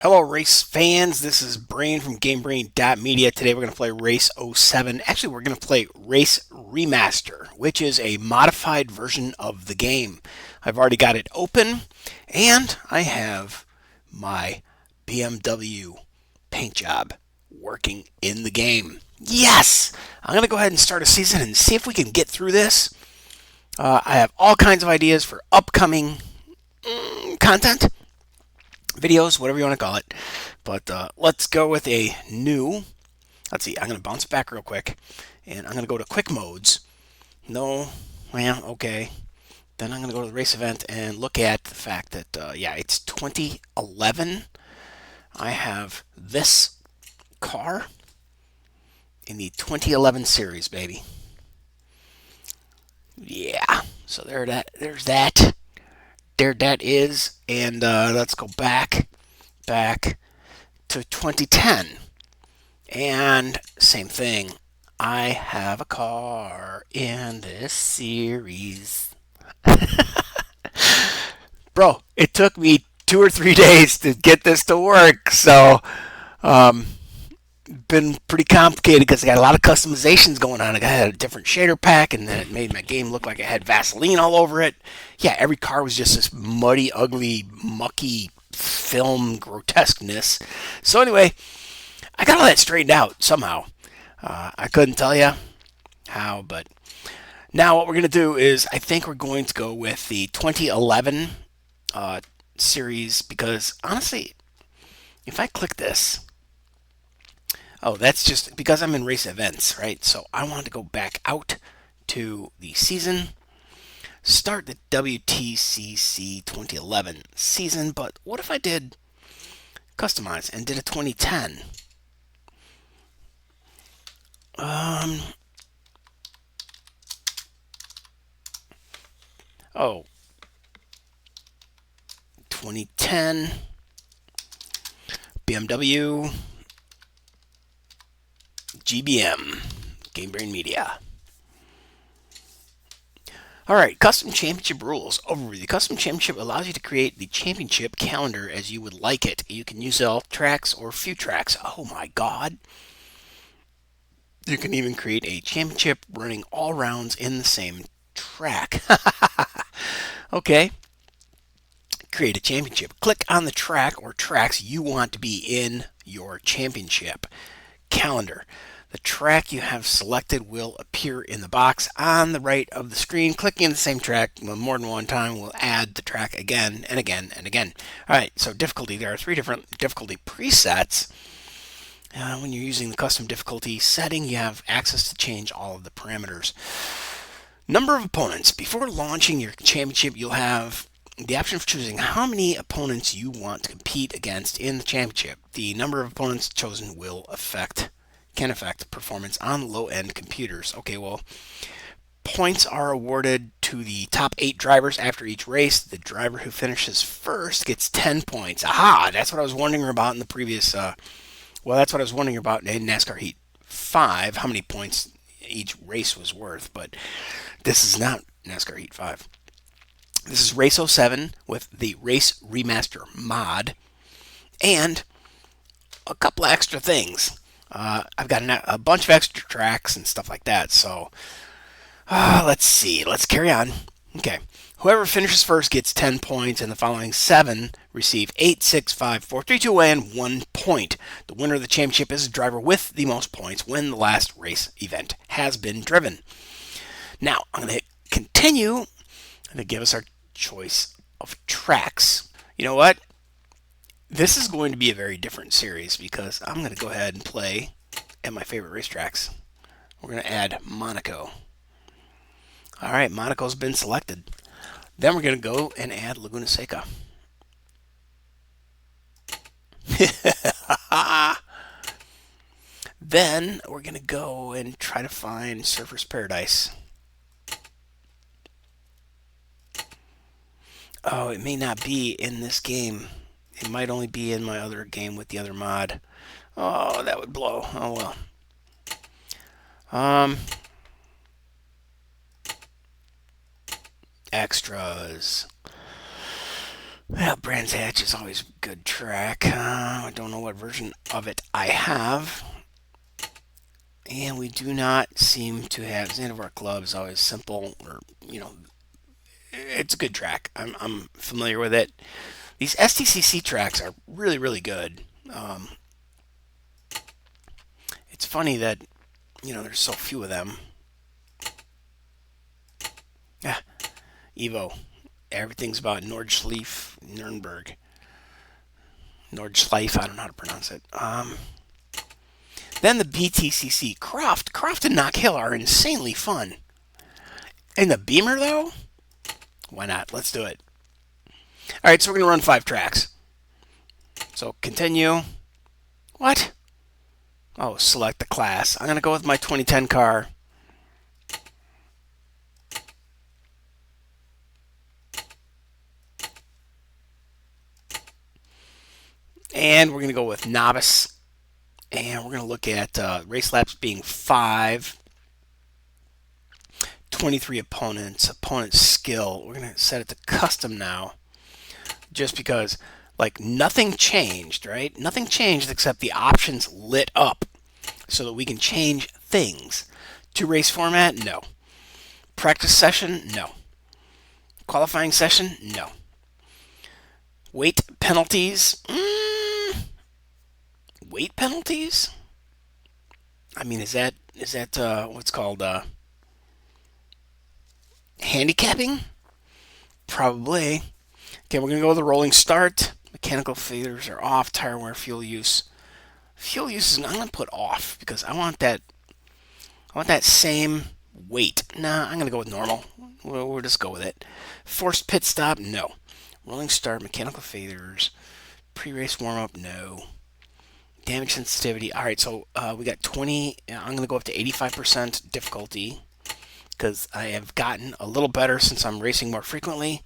Hello, race fans. This is Brain from GameBrain.media. Today we're going to play Race '07. Actually, we're going to play Race Remaster, which is a modified version of the game. I've already got it open, and I have my BMW paint job working in the game. Yes! I'm going to go ahead and start a season and see if we can get through this. I have all kinds of ideas for upcoming content, videos, whatever you want to call it. But let's go with a new. Let's see. I'm going to bounce back real quick, and I'm going to go to quick modes. No, well, okay. Then I'm going to go to the race event and look at the fact that yeah, it's 2011. I have this car in the 2011 series, baby. Yeah. So there's that. There that is, and let's go back to 2010. And same thing. I have a car in this series. Bro, it took me 2 or 3 days to get this to work. So, um, been pretty complicated because I got a lot of customizations going on. I had a different shader pack, and then it made my game look like it had Vaseline all over it. Yeah, every car was just this muddy, ugly, mucky film grotesqueness. So anyway, I got all that straightened out somehow. I couldn't tell you how, but now what we're going to do is I think we're going to go with the 2011 uh, series because honestly, if I click this, oh, that's just because I'm in race events, right? So I want to go back out to the season, start the WTCC 2011 season, but what if I did customize and did a 2010? Um, oh, 2010 BMW GBM GameBrain.media. All right, custom championship rules. Overview. The custom championship allows you to create the championship calendar as you would like it. You can use all tracks or few tracks. Oh my god. You can even create a championship running all rounds in the same track. Okay. Create a championship. Click on the track or tracks you want to be in your championship calendar. The track you have selected will appear in the box on the right of the screen. Clicking the same track more than one time will add the track again and again and again. All right, so difficulty. There are 3 different difficulty presets. When you're using the custom difficulty setting, you have access to change all of the parameters. Number of opponents. Before launching your championship, you'll have the option for choosing how many opponents you want to compete against in the championship. The number of opponents chosen can affect performance on low-end computers. Okay, well, points are awarded to the top 8 drivers after each race. The driver who finishes first gets 10 points. Aha, that's what I was wondering about in the previous that's what I was wondering about in NASCAR Heat 5, how many points each race was worth, but this is not NASCAR Heat 5. This is Race '07 with the Race Remaster mod and a couple of extra things. I've got a bunch of extra tracks and stuff like that, so let's see. Let's carry on. Okay. Whoever finishes first gets 10 points, and the following 7 receive 8, 6, 5, 4, 3, 2 away, and 1 point. The winner of the championship is the driver with the most points when the last race event has been driven. Now, I'm going to hit continue, and to give us our choice of tracks. You know what? This is going to be a very different series because I'm going to go ahead and play at my favorite racetracks. We're going to add Monaco. All right, Monaco's been selected. Then we're going to go and add Laguna Seca. Then we're going to go and try to find Surfer's Paradise. Oh, it may not be in this game. It might only be in my other game with the other mod. Oh, that would blow. Oh well. Extras. Well, Brands Hatch is always a good track. I don't know what version of it I have. And we do not seem to have Zanzibar Club is always simple, or it's a good track. I'm familiar with it. These STCC tracks are really really good. Um, it's funny that there's so few of them. Yeah, Evo. Everything's about Nordschleife, Nuremberg, Nordschleife. I don't know how to pronounce it. Then the BTCC Croft and Knock Hill are insanely fun. And the Beamer though, why not? Let's do it. All right, so we're gonna run 5 tracks. So continue. What? Oh, select the class. I'm gonna go with my 2010 car. And we're gonna go with novice. And we're gonna look at race laps being 5. 23 opponents, opponent skill. We're going to set it to custom now just because like nothing changed, right? Nothing changed except the options lit up so that we can change things. To race format? No. Practice session? No. Qualifying session? No. Weight penalties? Weight penalties? I mean, is that what's called handicapping? Probably. Okay, we're gonna go with the rolling start. Mechanical failures are off. Tire wear, fuel use. Fuel use is I'm gonna put off because I want that. I want that same weight. Nah, I'm gonna go with normal. We'll just go with it. Forced pit stop, no. Rolling start, mechanical failures, pre-race warm up, no. Damage sensitivity. All right, so we got 20. I'm gonna go up to 85% difficulty because I have gotten a little better since I'm racing more frequently.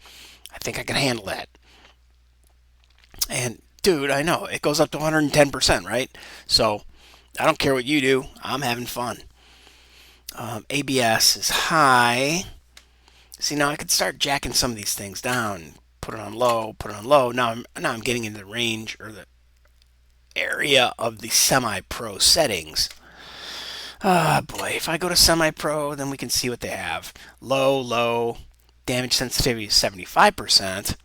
I think I can handle that. And dude, I know it goes up to 110%, right? So I don't care what you do. I'm having fun. ABS is high. See, now I could start jacking some of these things down. Put it on low. Put it on low. Now I'm getting into the range or the area of the semi-pro settings. Ah, boy. If I go to semi-pro, then we can see what they have. Low, low. Damage sensitivity is 75%.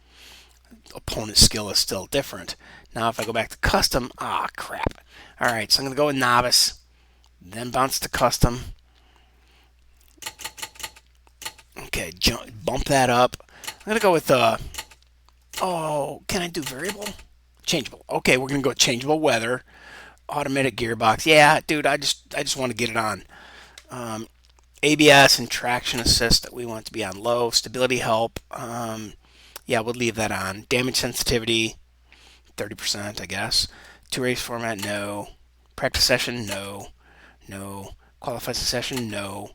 Opponent skill is still different. Now if I go back to custom, crap. Alright, so I'm going to go with novice, then bounce to custom. Okay, bump that up. I'm going to go with, can I do variable? Changeable. Okay, we're going to go with changeable weather. Automatic gearbox. Yeah, dude, I just want to get it on. ABS and traction assist, we want it to be on low. Stability help, yeah, we'll leave that on. Damage sensitivity, 30%, I guess. Two race format, no. Practice session, no. No. Qualify session, no.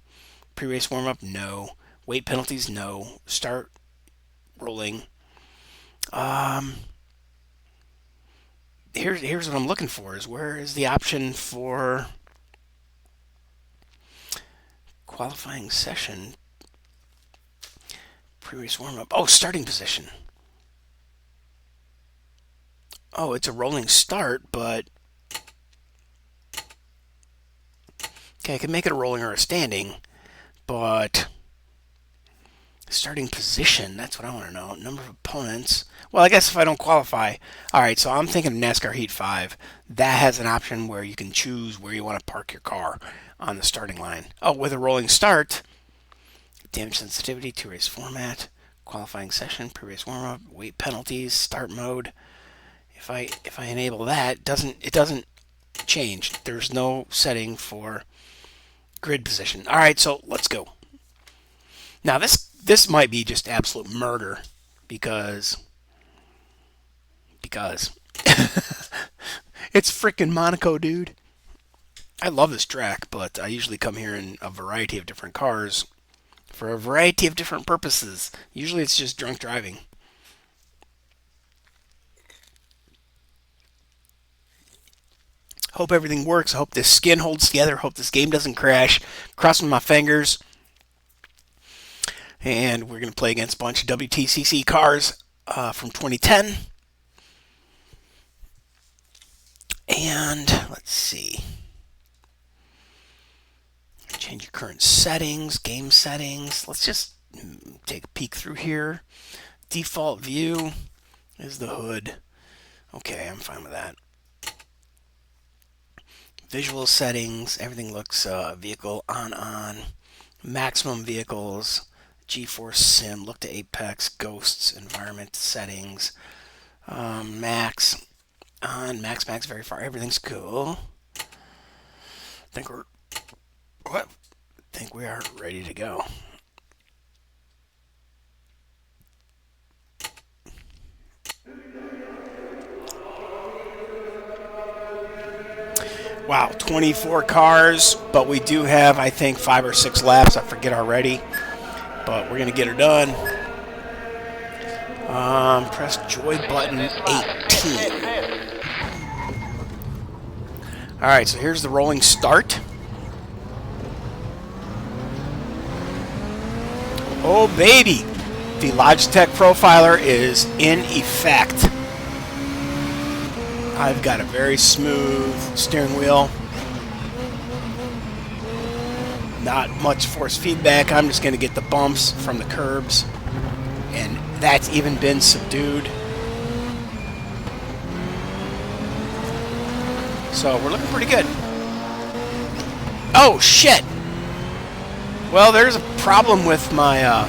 Pre-race warm-up, no. Weight penalties, no. Start rolling. Here's what I'm looking for is where is the option for qualifying session? Pre-race warm-up. Oh, starting position. Oh, it's a rolling start, but okay, I can make it a rolling or a standing, but starting position, that's what I want to know. Number of opponents. Well, I guess if I don't qualify. All right, so I'm thinking of NASCAR Heat 5. That has an option where you can choose where you want to park your car on the starting line. Oh, with a rolling start, damage sensitivity, two race format, qualifying session, pre-race warm-up, weight penalties, start mode. If I enable that, it doesn't change. There's no setting for grid position. All right, so let's go. Now this might be just absolute murder because it's freaking Monaco, dude. I love this track, but I usually come here in a variety of different cars for a variety of different purposes. Usually it's just drunk driving. Hope everything works. I hope this skin holds together. Hope this game doesn't crash. Crossing my fingers. And we're going to play against a bunch of WTCC cars. from 2010. And let's see. Change your current settings, game settings. Let's just take a peek through here. Default view is the hood. Okay, I'm fine with that. Visual settings, everything looks vehicle on. Maximum vehicles, G-Force Sim, look to Apex, ghosts, environment settings, max on, max, very far. Everything's cool. Think we are ready to go. Wow, 24 cars, but we do have, I think, 5 or 6 laps. I forget already, but we're going to get her done. Press joy button 18. Alright, so here's the rolling start. Oh, baby! The Logitech Profiler is in effect. I've got a very smooth steering wheel. Not much force feedback. I'm just going to get the bumps from the curbs. And that's even been subdued. So we're looking pretty good. Oh, shit! Well, there's a problem with my...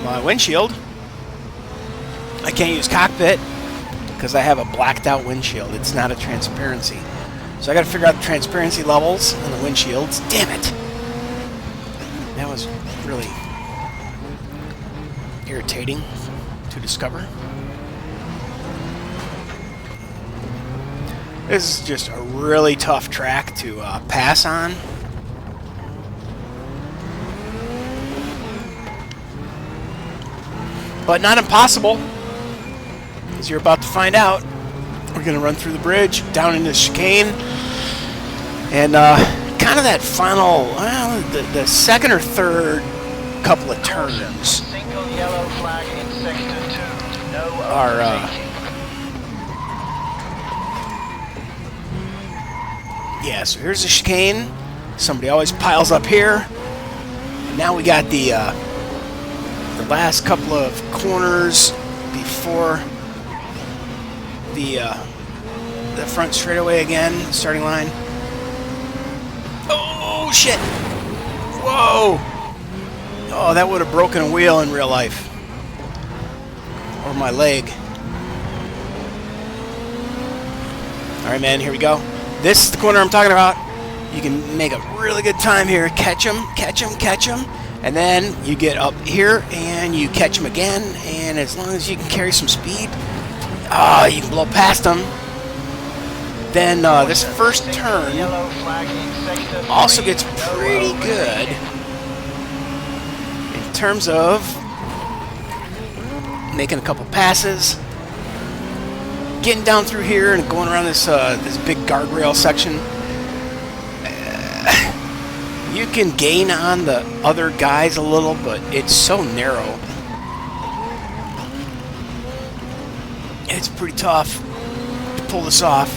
my windshield. I can't use cockpit because I have a blacked out windshield. It's not a transparency. So I got to figure out the transparency levels on the windshields. Damn it. That was really irritating to discover. This is just a really tough track to pass on. But not impossible, as you're about to find out. We're going to run through the bridge, down into the chicane, and kind of that final, well, the second or third couple of turns are yeah, so here's the chicane. Somebody always piles up here. And now we got the last couple of corners before the front straightaway again, starting line. Oh, shit! Whoa! Oh, that would have broken a wheel in real life. Or my leg. Alright, man, here we go. This is the corner I'm talking about. You can make a really good time here. Catch them, catch them, catch them. And then you get up here and you catch them again. And as long as you can carry some speed, you can blow past them. Then this first turn also gets pretty good in terms of making a couple passes, getting down through here and going around this this big guardrail section. You can gain on the other guys a little, but it's so narrow. It's pretty tough to pull this off.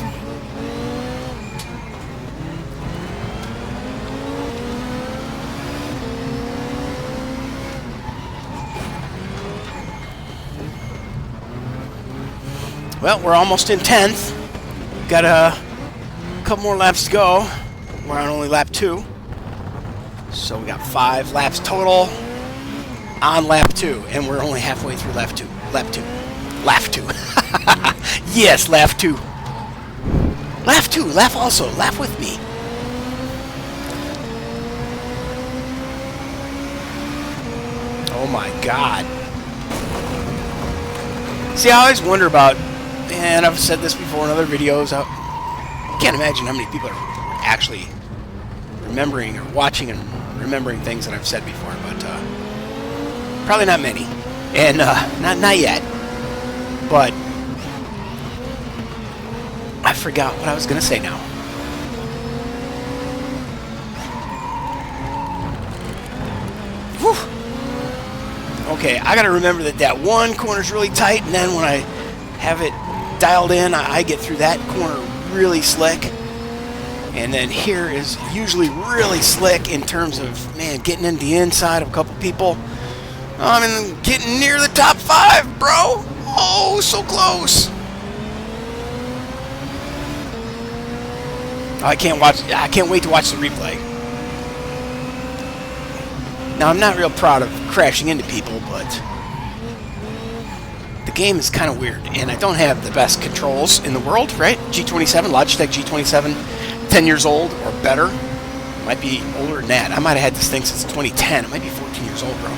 Well, we're almost in 10th. Got a couple more laps to go. We're on only lap 2. So we got 5 laps total on lap 2, and we're only halfway through lap 2. Lap 2. Lap 2. Yes, lap 2. Lap 2. Laugh also. Laugh with me. Oh my God. See, I always wonder about, and I've said this before in other videos, I can't imagine how many people are actually remembering or watching and remembering things that I've said before, but probably not many, and not yet. But I forgot what I was going to say now. Okay, I gotta remember that one corner's really tight, and then when I have it dialed in, I get through that corner really slick. And then here is usually really slick in terms of, man, getting in the inside of a couple people. I'm getting near the top 5, bro. Oh, so close. I can't wait to watch the replay. Now, I'm not real proud of crashing into people, but the game is kind of weird, and I don't have the best controls in the world, right? G27, Logitech G27, 10 years old or better. Might be older than that. I might have had this thing since 2010. It might be 14 years old, bro.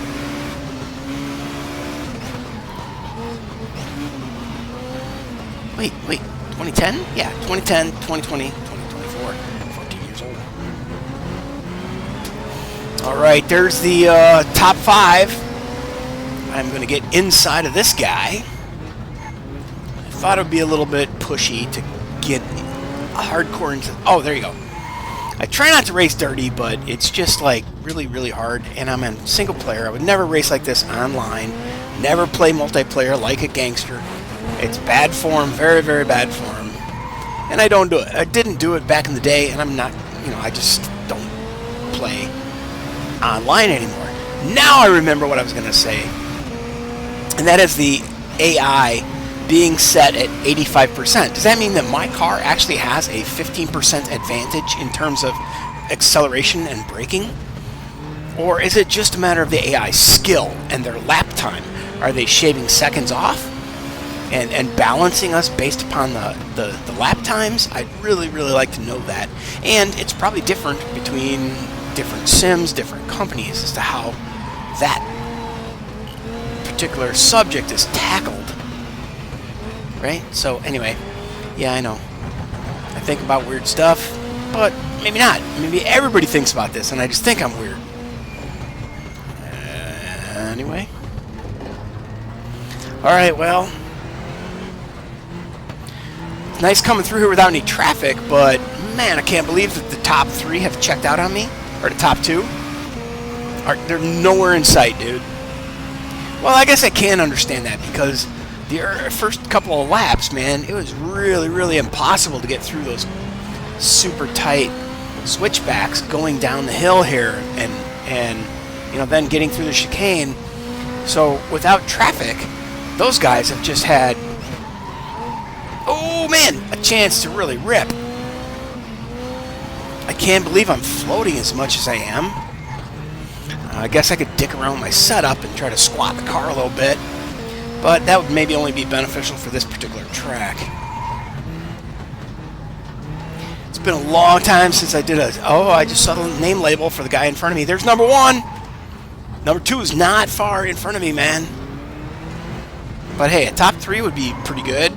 Wait, 2010? Yeah, 2010, 2020, 2024, 14 years old. Alright, there's the top 5. I'm going to get inside of this guy. I thought it would be a little bit pushy to get hardcore into... Oh, there you go. I try not to race dirty, but it's just like really, really hard, and I'm in single player. I would never race like this online. Never play multiplayer like a gangster. It's bad form, very, very bad form. And I don't do it. I didn't do it back in the day, and I'm not, I just don't play online anymore. Now I remember what I was going to say. And that is the AI being set at 85%. Does that mean that my car actually has a 15% advantage in terms of acceleration and braking? Or is it just a matter of the AI skill and their lap time? Are they shaving seconds off and balancing us based upon the lap times? I'd really, really like to know that. And it's probably different between different sims, different companies as to how that particular subject is tackled. Right? So anyway, yeah, I know. I think about weird stuff, but maybe not. Maybe everybody thinks about this, and I just think I'm weird. Anyway. Alright, well. It's nice coming through here without any traffic, but man, I can't believe that the top 3 have checked out on me. Or the top 2. They're nowhere in sight, dude. Well, I guess I can understand that, because the first couple of laps, man, it was really, really impossible to get through those super tight switchbacks going down the hill here, and then getting through the chicane. So without traffic, those guys have just had, oh man, a chance to really rip. I can't believe I'm floating as much as I am. I guess I could dick around with my setup and try to squat the car a little bit, but that would maybe only be beneficial for this particular track. It's been a long time since I did I just saw the name label for the guy in front of me. There's number 1. Number 2 is not far in front of me, man. But hey, a top 3 would be pretty good.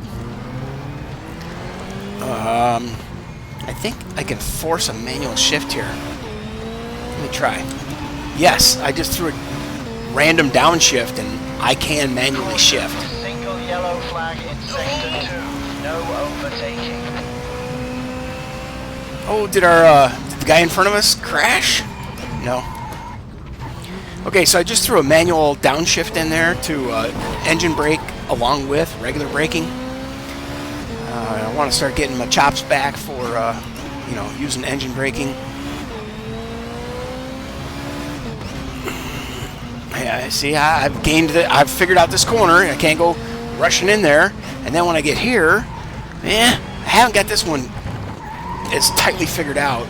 I think I can force a manual shift here. Let me try. Yes, I just threw a random downshift, and I can manually shift. Single yellow flag in sector 2. No overtaking. Oh, did the guy in front of us crash? No. Okay, so I just threw a manual downshift in there to engine brake along with regular braking. I want to start getting my chops back for using engine braking. Yeah, see, I've gained it. I've figured out this corner. I can't go rushing in there. And then when I get here, I haven't got this one as tightly figured out.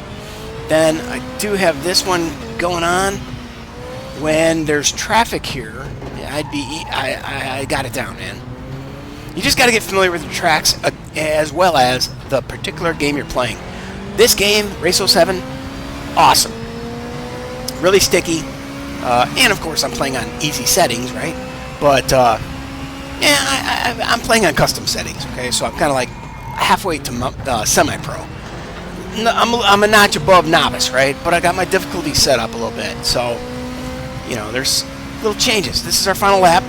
Then I do have this one going on. When there's traffic here, I got it down, man. You just got to get familiar with the tracks as well as the particular game you're playing. This game, Race 07, awesome. Really sticky. And of course I'm playing on easy settings, right? But I'm playing on custom settings, okay? So I'm kind of like halfway to semi-pro. I'm a notch above novice, right? But I got my difficulty set up a little bit. So, there's little changes. This is our final lap.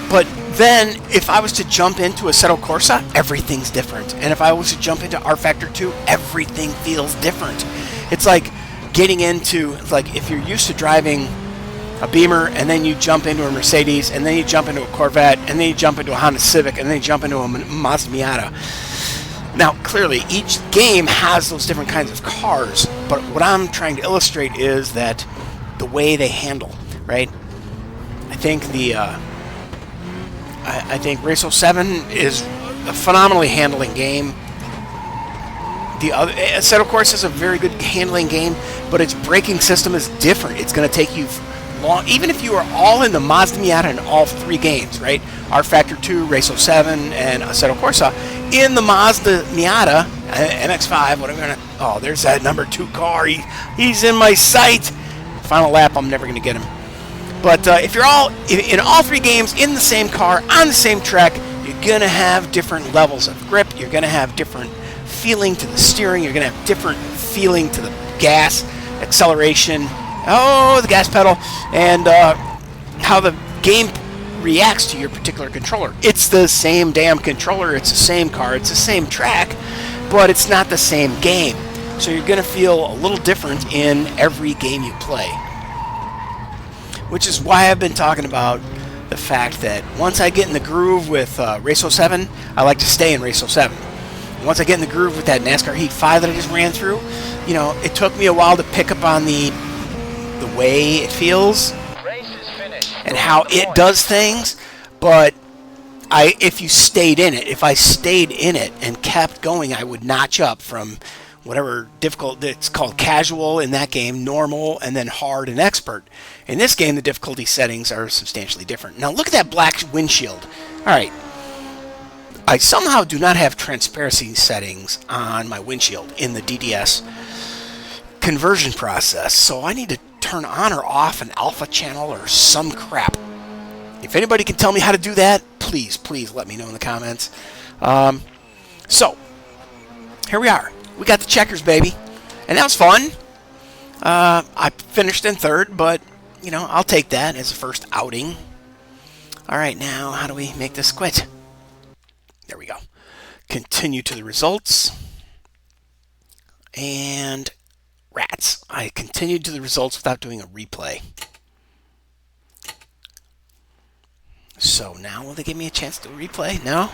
But then if I was to jump into Assetto Corsa, everything's different. And if I was to jump into R Factor 2, everything feels different. It's like getting into, like, if you're used to driving a Beamer, and then you jump into a Mercedes, and then you jump into a Corvette, and then you jump into a Honda Civic, and then you jump into a Mazda Miata. Now, clearly, each game has those different kinds of cars, but what I'm trying to illustrate is that the way they handle, right? I think I think Race 07 is a phenomenally handling game. The other Assetto Corsa is a very good handling game, but its braking system is different. It's going to take you long, even if you are all in the Mazda Miata in all three games, right? R Factor 2, Race 07, and Assetto Corsa. In the Mazda Miata, MX-5, whatever. Oh, there's that number 2 car. He's in my sight. Final lap, I'm never going to get him. But if you're all in all three games in the same car on the same track, you're going to have different levels of grip. You're going to have different feeling to the steering. You're going to have different feeling to the gas, acceleration, the gas pedal, and how the game reacts to your particular controller. It's the same damn controller. It's the same car. It's the same track, but it's not the same game. So you're going to feel a little different in every game you play. Which is why I've been talking about the fact that once I get in the groove with Race 07, I like to stay in Race 07. Once I get in the groove with that NASCAR Heat 5 that I just ran through, you know, it took me a while to pick up on the way it feels and how it does things, but if I stayed in it and kept going, I would notch up from whatever difficult, it's called casual in that game, normal, and then hard and expert. In this game, the difficulty settings are substantially different. Now look at that black windshield. Alright, I somehow do not have transparency settings on my windshield in the DDS conversion process, so I need to turn on or off an alpha channel or some crap. If anybody can tell me how to do that, please let me know in the comments. So, here we are. We got the checkers, baby. And that was fun. I finished in third, but, you know, I'll take that as a first outing. Alright, now, how do we make this quit? There we go. Continue to the results. And rats. I continued to the results without doing a replay. So now will they give me a chance to replay? No?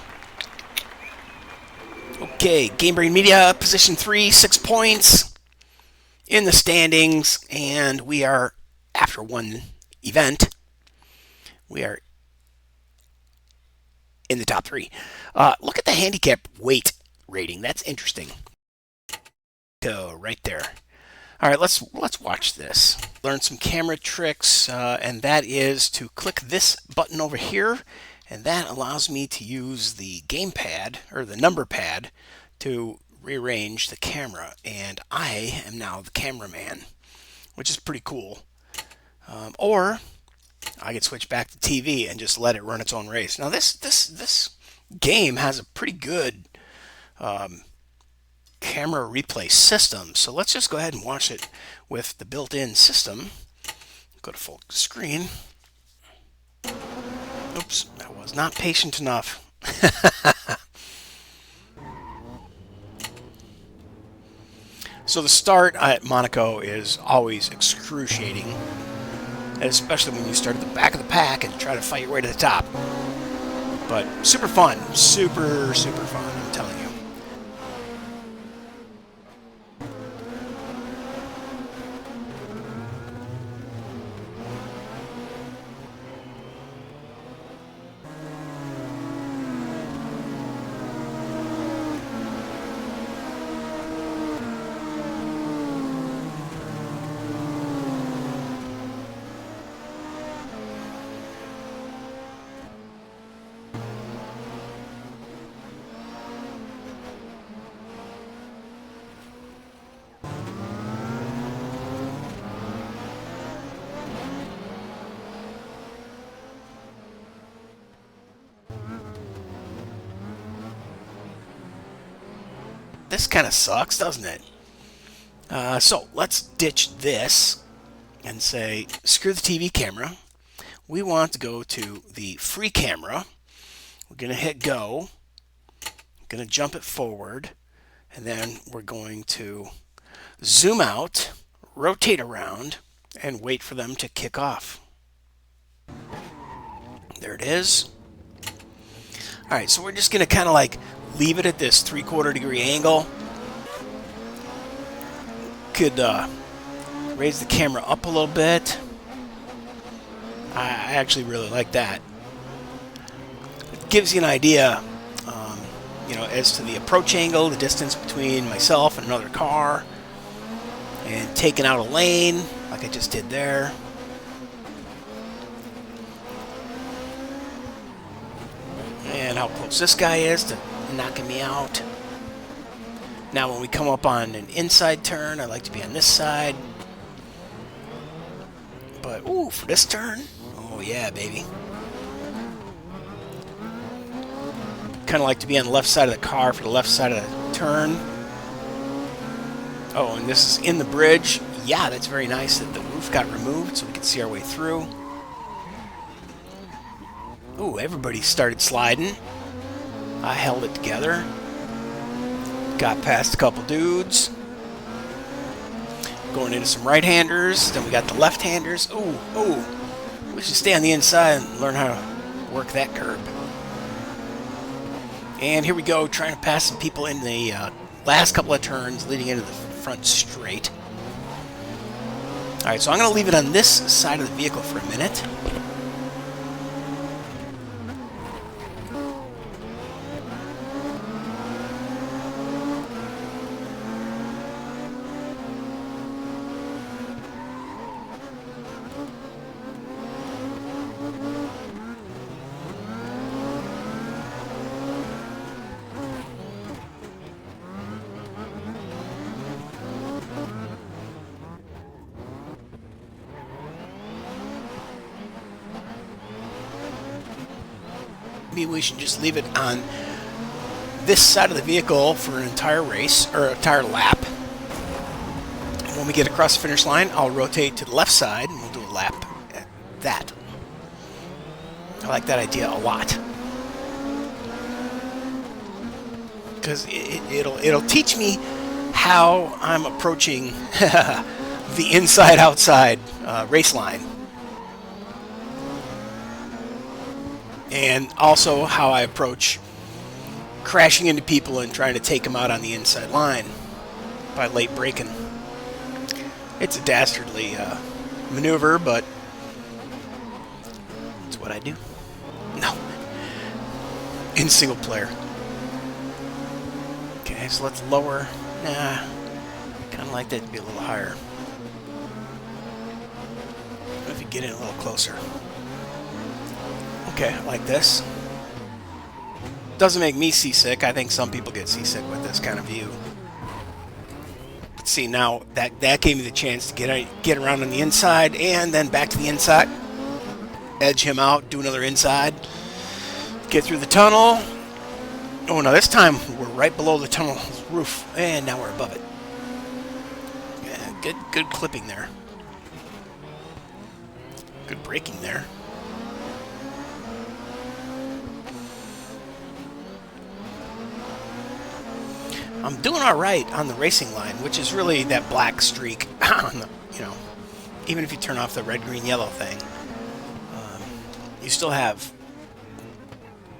Okay, GameBrain.media, position 3, 6 points in the standings, and we are, after one event, we are in the top 3. Look at the handicap weight rating. That's interesting. So, right there. All right, let's watch this. Learn some camera tricks, and that is to click this button over here, and that allows me to use the gamepad or the number pad to rearrange the camera, and I am now the cameraman, which is pretty cool. Or I could switch back to TV and just let it run its own race. Now this game has a pretty good camera replay system, so let's just go ahead and watch it with the built-in system. Go to full screen. Oops, I was not patient enough. So the start at Monaco is always excruciating, especially when you start at the back of the pack and try to fight your way to the top. But super fun, super fun, I'm telling you. This kind of sucks, doesn't it? So let's ditch this and say, screw the TV camera. We want to go to the free camera. We're going to hit go. We're going to jump it forward. And then we're going to zoom out, rotate around and wait for them to kick off. There it is. All right, so we're just going to kind of like leave it at this 3/4 degree angle. Could raise the camera up a little bit. I actually really like that. It gives you an idea, as to the approach angle, the distance between myself and another car, and taking out a lane like I just did there. And how close this guy is to knocking me out. Now when we come up on an inside turn, I like to be on this side. But, ooh, for this turn, oh yeah, baby. Kind of like to be on the left side of the car for the left side of the turn. Oh, and this is in the bridge. Yeah, that's very nice that the roof got removed so we can see our way through. Ooh, everybody started sliding. I held it together. Got past a couple dudes. Going into some right-handers. Then we got the left-handers. Ooh, ooh. We should stay on the inside and learn how to work that curb. And here we go, trying to pass some people in the last couple of turns leading into the front straight. Alright, so I'm going to leave it on this side of the vehicle for a minute. Maybe we should just leave it on this side of the vehicle for an entire race, or an entire lap. When we get across the finish line, I'll rotate to the left side and we'll do a lap at that. I like that idea a lot. Because it'll teach me how I'm approaching the inside-outside race line. And also how I approach crashing into people and trying to take them out on the inside line by late braking. It's a dastardly maneuver, but it's what I do. No. In single player. Okay, so let's lower. Nah, kind of like that to be a little higher. What if you get in a little closer? Okay, like this. Doesn't make me seasick. I think some people get seasick with this kind of view. But see, now that gave me the chance to get around on the inside and then back to the inside. Edge him out, do another inside. Get through the tunnel. Oh, no, this time we're right below the tunnel roof. And now we're above it. Yeah, good clipping there. Good braking there. I'm doing all right on the racing line, which is really that black streak on the, even if you turn off the red, green, yellow thing, you still have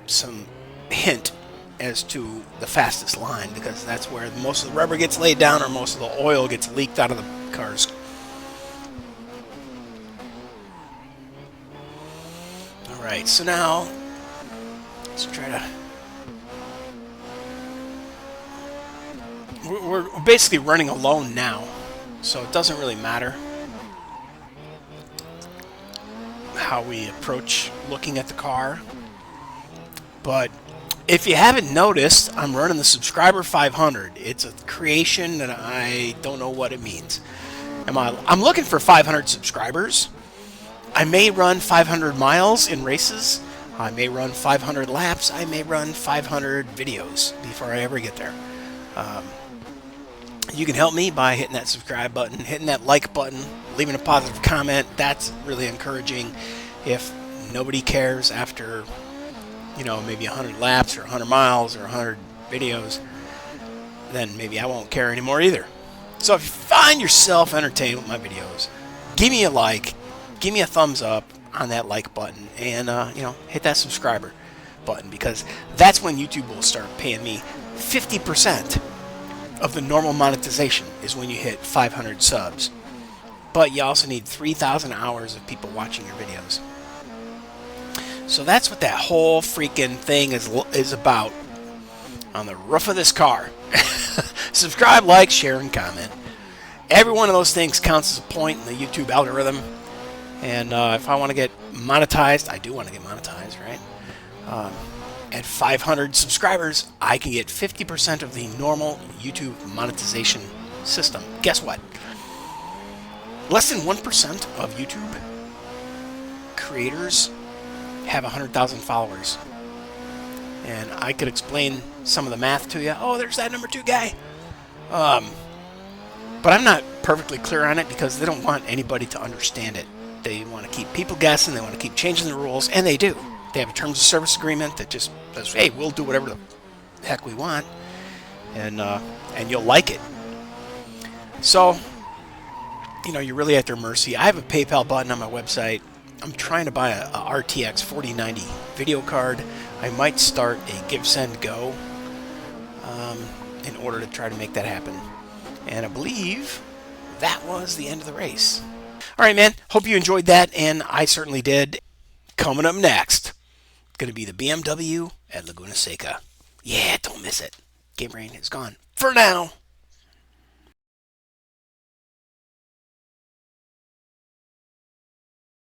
some hint as to the fastest line, because that's where most of the rubber gets laid down or most of the oil gets leaked out of the cars. All right, so now let's try to... We're basically running alone now, so it doesn't really matter how we approach looking at the car. But if you haven't noticed, I'm running the Subscriber 500. It's a creation that I don't know what it means. I'm looking for 500 subscribers. I may run 500 miles in races. I may run 500 laps. I may run 500 videos before I ever get there. You can help me by hitting that subscribe button, hitting that like button, leaving a positive comment. That's really encouraging. If nobody cares after, maybe 100 laps or 100 miles or 100 videos, then maybe I won't care anymore either. So if you find yourself entertained with my videos, give me a like, give me a thumbs up on that like button, and hit that subscriber button, because that's when YouTube will start paying me 50% of the normal monetization is when you hit 500 subs. But you also need 3,000 hours of people watching your videos. So that's what that whole freaking thing is about on the roof of this car. Subscribe, like, share, and comment. Every one of those things counts as a point in the YouTube algorithm. And if I want to get monetized, I do want to get monetized, right? At 500 subscribers, I can get 50% of the normal YouTube monetization system. Guess what? Less than 1% of YouTube creators have 100,000 followers. And I could explain some of the math to you. Oh, there's that number 2 guy. But I'm not perfectly clear on it because they don't want anybody to understand it. They want to keep people guessing. They want to keep changing the rules, and they do. They have a terms of service agreement that just says, hey, we'll do whatever the heck we want, and you'll like it. So, you're really at their mercy. I have a PayPal button on my website. I'm trying to buy a RTX 4090 video card. I might start a Give, Send, Go in order to try to make that happen. And I believe that was the end of the race. All right, man. Hope you enjoyed that, and I certainly did. Coming up next, going to be the BMW at Laguna Seca. Yeah, don't miss it. GameBrain is gone for now.